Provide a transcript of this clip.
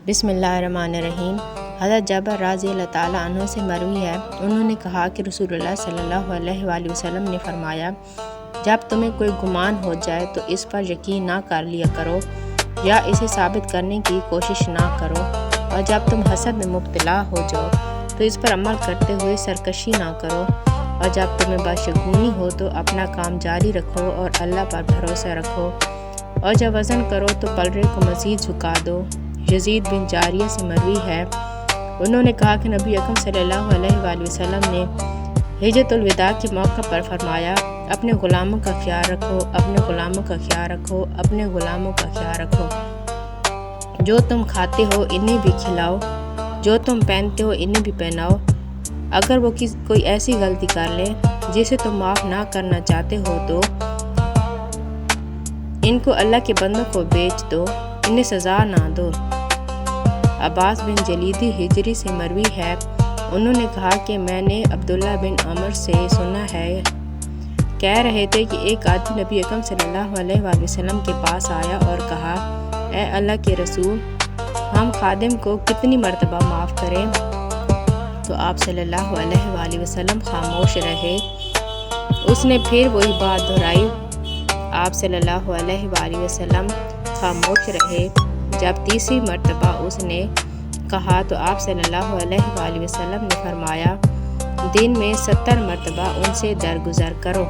بسم اللہ الرحمن الرحیم۔ حضرت جابر رضی اللہ تعالیٰ عنہ سے مروی ہے، انہوں نے کہا کہ رسول اللہ صلی اللہ علیہ وآلہ وسلم نے فرمایا، جب تمہیں کوئی گمان ہو جائے تو اس پر یقین نہ کر لیا کرو یا اسے ثابت کرنے کی کوشش نہ کرو، اور جب تم حسد میں مبتلا ہو جاؤ تو اس پر عمل کرتے ہوئے سرکشی نہ کرو، اور جب تمہیں بدشگونی ہو تو اپنا کام جاری رکھو اور اللہ پر بھروسہ رکھو، اور جب وزن کرو تو پلڑے کو مزید جھکا دو۔ یزید بن جاریہ سے مروی ہے، انہوں نے کہا کہ نبی اکرم صلی اللہ علیہ وآلہ وسلم نے حجۃ الوداع کے موقع پر فرمایا، اپنے غلاموں کا خیال رکھو، اپنے غلاموں کا خیال رکھو، اپنے غلاموں کا خیال رکھو۔ جو تم کھاتے ہو انہیں بھی کھلاؤ، جو تم پہنتے ہو انہیں بھی پہناؤ۔ اگر وہ کوئی ایسی غلطی کر لے جسے تم معاف نہ کرنا چاہتے ہو تو ان کو اللہ کے بندوں کو بیچ دو، انہیں سزا نہ دو۔ عباس بن جلیدی ہجری سے مروی ہے، انہوں نے کہا کہ میں نے عبداللہ بن عمر سے سنا ہے، کہہ رہے تھے کہ ایک آدمی نبی اکرم صلی اللہ علیہ وآلہ وسلم کے پاس آیا اور کہا، اے اللہ کے رسول، ہم خادم کو کتنی مرتبہ معاف کریں؟ تو آپ صلی اللہ علیہ وآلہ وسلم خاموش رہے۔ اس نے پھر وہی بات دہرائی، آپ صلی اللہ علیہ وآلہ وسلم خاموش رہے۔ جب تیسری مرتبہ اس نے کہا تو آپ صلی اللہ علیہ وآلہ وسلم نے فرمایا، دن میں 70 مرتبہ ان سے درگزر کرو۔